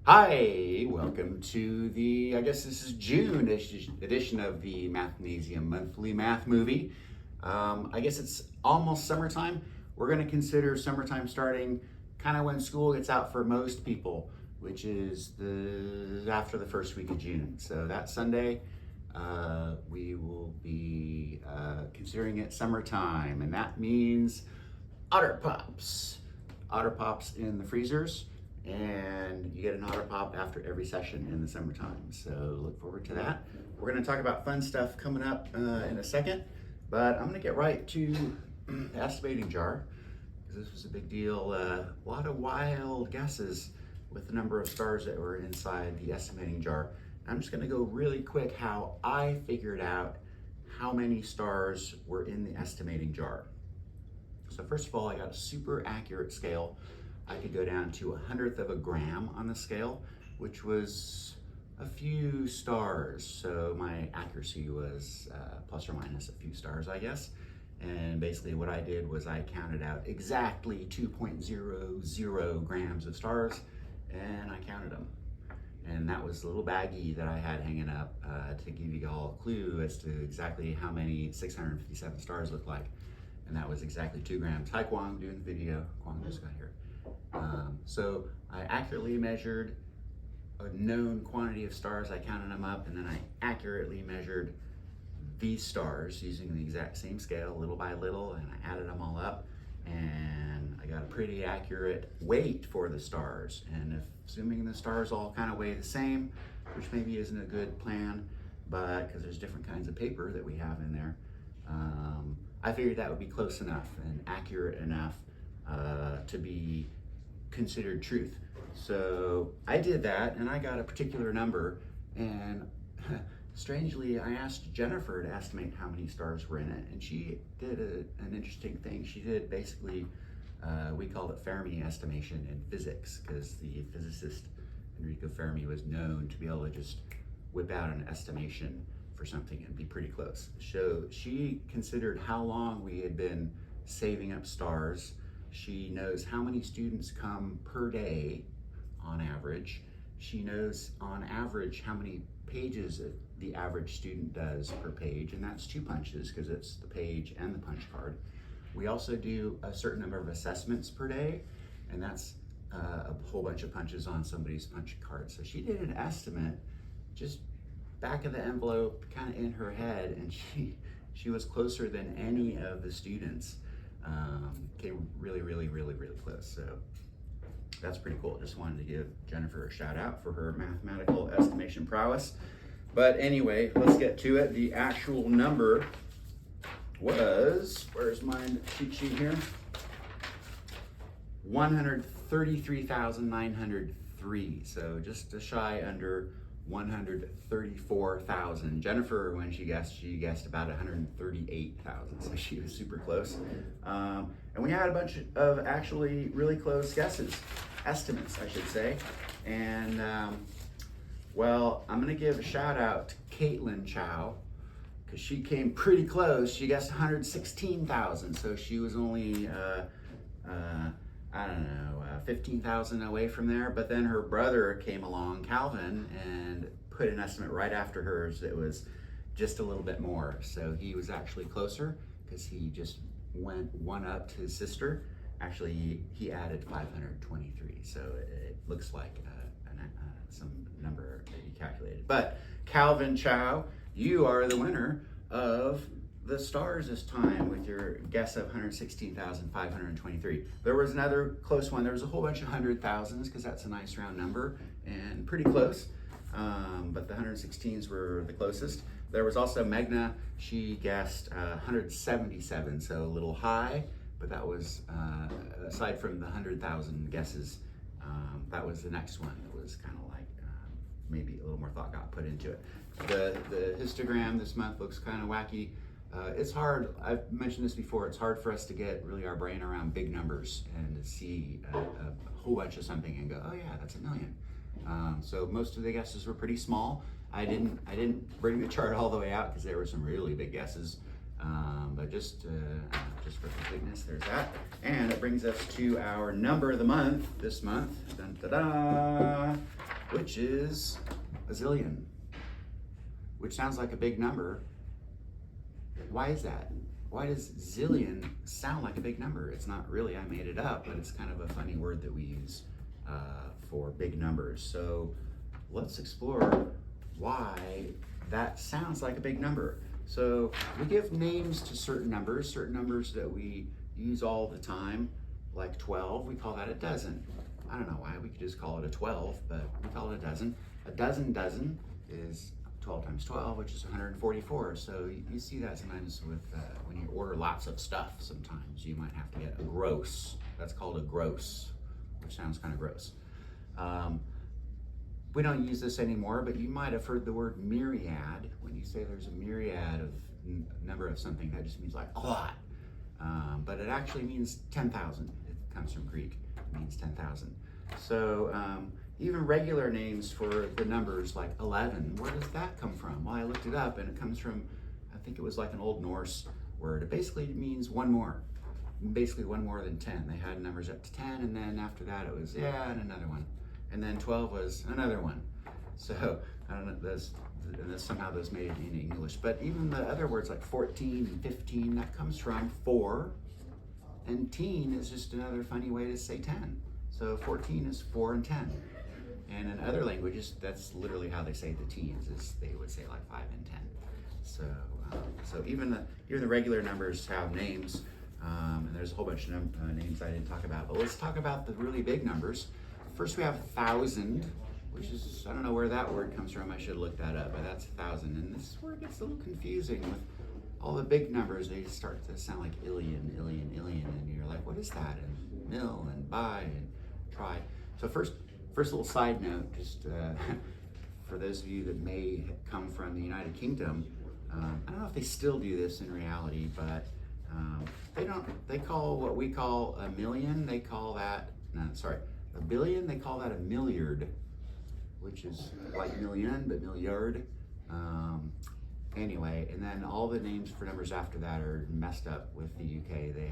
Hi, welcome to the, I guess this is June edition of the Mathnasium monthly math movie. I guess it's almost summertime. We're going to consider summertime starting kind of when school gets out for most people, which is after the first week of June. So that Sunday, we will be considering it summertime, and that means Otter Pops. Otter Pops in the freezers. And you get an Otter Pop after every session in the summertime. So look forward to that. We're going to talk about fun stuff coming up in a second, but I'm going to get right to the estimating jar, because this was a big deal. A lot of wild guesses with the number of stars that were inside the estimating jar. I'm just going to go really quick how I figured out how many stars were in the estimating jar. So first of all, I got a super accurate scale. I could go down to 1/100th of a gram on the scale, which was a few stars. So my accuracy was plus or minus a few stars, I guess. And basically what I did was I counted out exactly 2.00 grams of stars, and I counted them. And that was a little baggie that I had hanging up to give you all a clue as to exactly how many 657 stars look like. And that was exactly 2 grams. Hi Kwang, doing the video. Kwang just got here. So I accurately measured a known quantity of stars, I counted them up, and then I accurately measured these stars using the exact same scale, little by little, and I added them all up, and I got a pretty accurate weight for the stars. And assuming the stars all kind of weigh the same, which maybe isn't a good plan, but because there's different kinds of paper that we have in there, I figured that would be close enough and accurate enough to be considered truth. So I did that, and I got a particular number, and strangely I asked Jennifer to estimate how many stars were in it, and she did an interesting thing. She did basically, we called it Fermi estimation in physics, because the physicist Enrico Fermi was known to be able to just whip out an estimation for something and be pretty close. So she considered how long we had been saving up stars. She knows how many students come per day on average. She knows on average how many pages the average student does per page, and that's 2 punches because it's the page and the punch card. We also do a certain number of assessments per day, and that's a whole bunch of punches on somebody's punch card. So she did an estimate just back of the envelope, kind of in her head, and she was closer than any of the students. Came really close. So that's pretty cool. Just wanted to give Jennifer a shout out for her mathematical estimation prowess. But anyway, let's get to it. The actual number was, where's my cheat sheet here? 133,903. So just a shy under 134,000. Jennifer, when she guessed about 138,000, so she was super close. And we had a bunch of actually really close guesses, estimates, I should say. And well, I'm gonna give a shout out to Kaitlin Chow, because she came pretty close. She guessed 116,000, so she was only I don't know, 15,000 away from there. But then her brother came along, Kalvin, and put an estimate right after hers that was just a little bit more. So he was actually closer because he just went one up to his sister. Actually, he added 523. So it looks like some number that he calculated. But Kalvin Chow, you are the winner of the stars this time with your guess of 116,523. There was another close one. There was a whole bunch of 100,000s because that's a nice round number and pretty close. But the 116s were the closest. There was also Megna. She guessed 177, so a little high, but that was, aside from the 100,000 guesses, that was the next one that was kind of like maybe a little more thought got put into it. The histogram this month looks kind of wacky. It's hard, I've mentioned this before, it's hard for us to get really our brain around big numbers and to see a whole bunch of something and go, oh yeah, that's a million. So most of the guesses were pretty small. I didn't bring the chart all the way out because there were some really big guesses. But just for completeness, there's that. And it brings us to our number of the month this month. Dun, da, da. which is a zillion, which sounds like a big number. Why is that? Why does zillion sound like a big number? It's not really, I made it up, but it's kind of a funny word that we use for big numbers. So let's explore why that sounds like a big number. So we give names to certain numbers that we use all the time, like 12, we call that a dozen. I don't know why, we could just call it a 12, but we call it a dozen. A dozen is 12 times 12, which is 144. So you see that sometimes with when you order lots of stuff, sometimes you might have to get a gross. That's called a gross, which sounds kind of gross. We don't use this anymore, but you might have heard the word myriad. When you say there's a myriad of number of something, that just means like a lot. But it actually means 10,000. It comes from Greek, it means 10,000. So even regular names for the numbers like 11, where does that come from? Well, I looked it up and it comes from, I think it was like an Old Norse word. It basically means one more, basically one more than 10. They had numbers up to 10, and then after that it was, yeah, and another one. And then 12 was another one. So I don't know, somehow those made it in English. But even the other words like 14 and 15, that comes from 4, and teen is just another funny way to say 10. So 14 is 4 and 10. And in other languages, that's literally how they say the teens, is they would say like 5 and 10. So even the regular numbers have names, and there's a whole bunch of names I didn't talk about. But let's talk about the really big numbers. First we have 1,000, which is, I don't know where that word comes from. I should look that up, but that's 1,000. And this word gets a little confusing with all the big numbers. They start to sound like illion, and you're like, what is that? And mil, and bi, and tri. So first little side note, just for those of you that may come from the United Kingdom, I don't know if they still do this in reality, but they call what we call a million, they call that, a billion, they call that a milliard, which is like million, but milliard. Anyway, and then all the names for numbers after that are messed up with the UK. They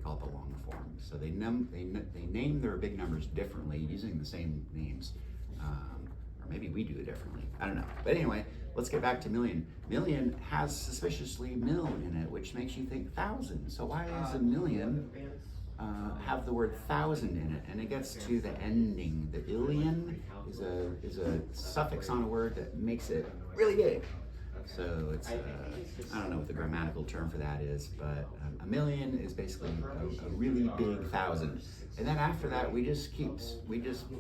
call it the long form. So they name their big numbers differently using the same names. Or maybe we do it differently. I don't know. But anyway, let's get back to million. Million has suspiciously mil in it, which makes you think thousand. So why is a million have the word thousand in it? And it gets to the ending. The illion is a suffix on a word that makes it really big. So it's, I don't know what the grammatical term for that is, but a million is basically a really big thousand. And then after that, we just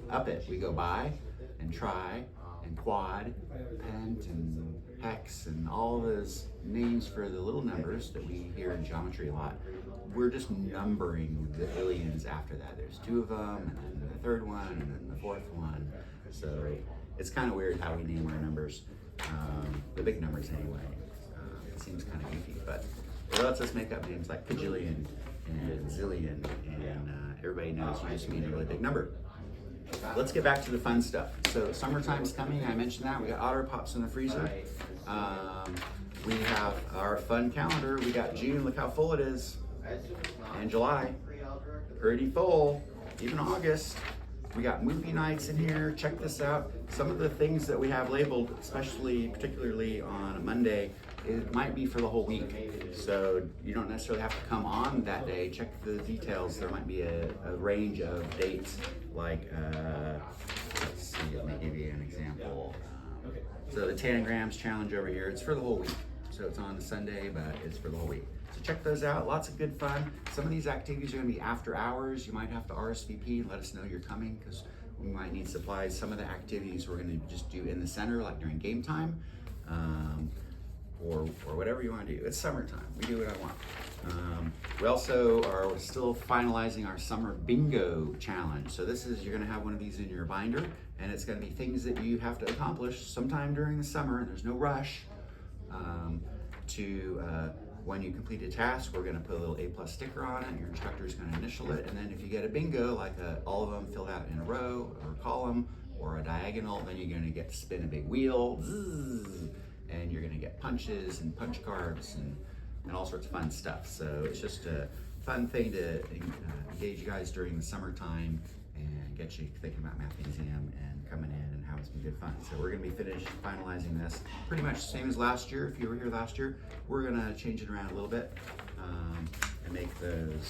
up it. We go bi and tri and quad, pent and hex, and all those names for the little numbers that we hear in geometry a lot. We're just numbering the illions after that. There's 2 of them, and then the 3rd one, and then the 4th one. So it's kind of weird how we name our numbers. The big numbers anyway. It seems kind of goofy, but it lets us make up names like kajillion and zillion, and everybody knows you just mean a really big number. Let's get back to the fun stuff. So summertime's coming, I mentioned that. We got Otter Pops in the freezer. We have our fun calendar. We got June, look how full it is. And July, pretty full. Even August. We got movie nights in here. Check this out. Some of the things that we have labeled, particularly on a Monday, it might be for the whole week. So you don't necessarily have to come on that day. Check the details. There might be a range of dates. Like, let's see, let me give you an example. So the Tangrams challenge over here, it's for the whole week. So it's on Sunday, but it's for the whole week. So check those out, lots of good fun. Some of these activities are gonna be after hours. You might have to RSVP and let us know you're coming, because we might need supplies. Some of the activities we're gonna just do in the center, like during game time, or whatever you wanna do. It's summertime, we do what I want. We also are still finalizing our summer bingo challenge. So this is, you're gonna have one of these in your binder, and it's gonna be things that you have to accomplish sometime during the summer, and there's no rush. When you complete a task, we're gonna put a little A+ sticker on it, your instructor's gonna initial it, and then if you get a bingo, like all of them filled out in a row, or a column, or a diagonal, then you're gonna get to spin a big wheel, zzz, and you're gonna get punches and punch cards and all sorts of fun stuff. So it's just a fun thing to engage you guys during the summertime and get you thinking about Mathnasium and coming in and how it's good fun. So we're gonna be finalizing this pretty much the same as last year. If you were here last year, we're gonna change it around a little bit and make those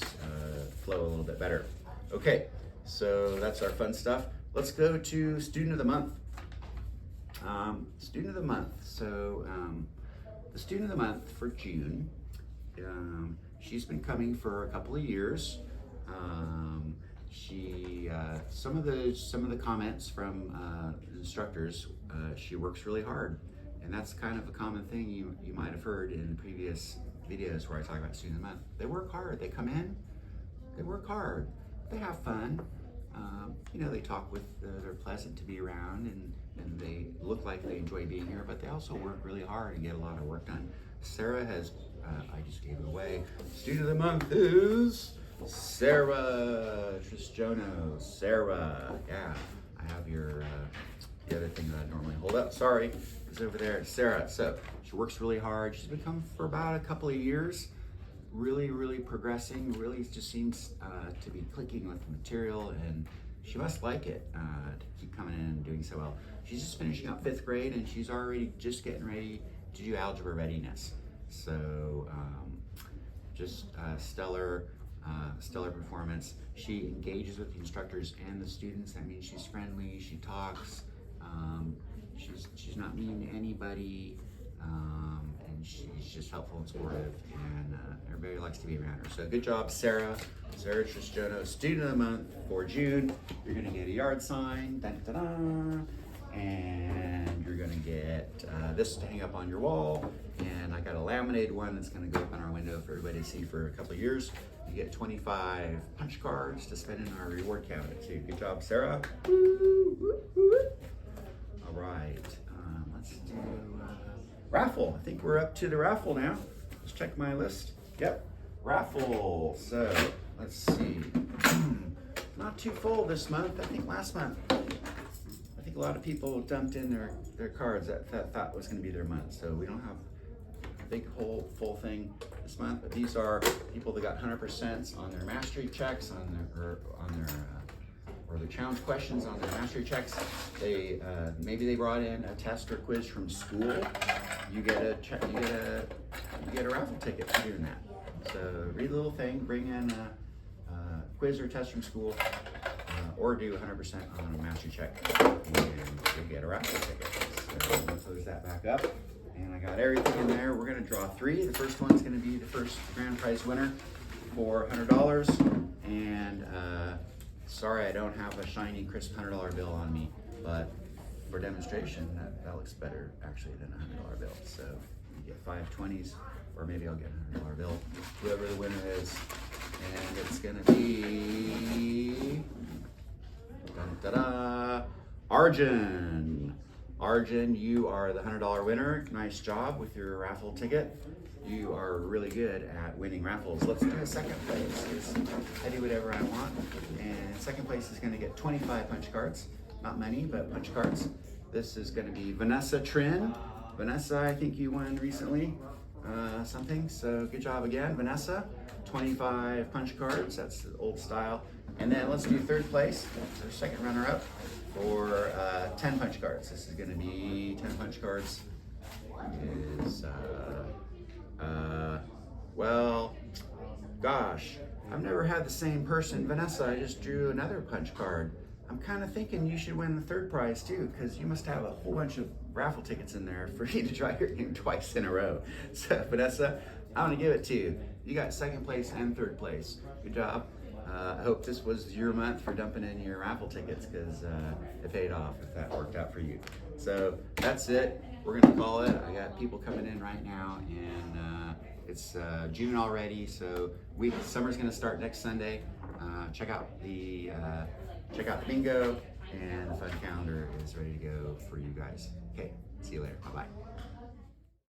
flow a little bit better. Okay, so that's our fun stuff. Let's go to Student of the Month. Student of the Month. So the Student of the Month for June, she's been coming for a couple of years. Some of the comments from instructors, she works really hard, and that's kind of a common thing you might have heard in previous videos where I talk about Student of the Month. They work hard. They come in, they work hard, they have fun. You know, they talk with, they're pleasant to be around, and they look like they enjoy being here, but they also work really hard and get a lot of work done. Sarah has, I just gave it away. Student of the Month is Sarah Trisjono. Sarah, yeah. I have your, the other thing that I normally hold up, sorry, is over there. Sarah, so she works really hard. She's been coming for about a couple of years. Really progressing, really just seems to be clicking with the material, and she must like it to keep coming in and doing so well. She's just finishing up 5th grade, and she's already just getting ready to do algebra readiness. So just stellar performance. She engages with the instructors and the students. That means she's friendly, she talks, she's not mean to anybody, and she's just helpful and supportive, and everybody likes to be around her. So good job, Sarah. Sarah Trisjono, Student of the Month for June. You're gonna get a yard sign, and you're gonna get this to hang up on your wall, and I got a laminated one that's gonna go up on our window for everybody to see for a couple of years. You get 25 punch cards to spend in our reward cabinet too. Good job, Sarah. All right, let's do raffle. I think we're up to the raffle now. Let's check my list. Yep, raffle. So let's see. Not too full this month. I think last month, I think a lot of people dumped in their cards that thought was going to be their month. So we don't have a big whole full thing this month. But these are people that got 100% on their mastery checks, on their challenge questions on their mastery checks. They maybe they brought in a test or quiz from school. You get a raffle ticket for doing that. So read the little thing, bring in a quiz or test from school, or do 100% on a mastery check, and you get a raffle ticket. So I'm gonna close that back up, and I got everything in there. We're gonna draw 3. The first one's gonna be the first grand prize winner for $100, and sorry I don't have a shiny crisp $100 bill on me, but for demonstration that looks better actually than a $100 bill. So you get 5 20s, or maybe I'll get a $100 bill, whoever the winner is, and it's gonna be Aryan. Aryan, you are the $100 winner. Nice job with your raffle ticket. You are really good at winning raffles. Let's do a second place, because I do whatever I want. And second place is gonna get 25 punch cards. Not many, but punch cards. This is gonna be Vanessa Trin. Vanessa, I think you won recently something, so good job again, Vanessa. 25 punch cards, that's the old style. And then let's do 3rd place, or second runner up, for 10 punch cards. This is gonna be 10 punch cards. Is well, gosh, I've never had the same person. Vanessa, I just drew another punch card. I'm kind of thinking you should win the 3rd prize too, because you must have a whole bunch of raffle tickets in there for you to try your game twice in a row. So Vanessa, I'm gonna give it to you. You got 2nd place and 3rd place. Good job. I hope this was your month for dumping in your raffle tickets, because it paid off if that worked out for you. So that's it. We're gonna call it. I got people coming in right now, and it's June already, so summer's gonna start next Sunday. Check out the bingo, and the fun calendar is ready to go for you guys. Okay, see you later. Bye-bye.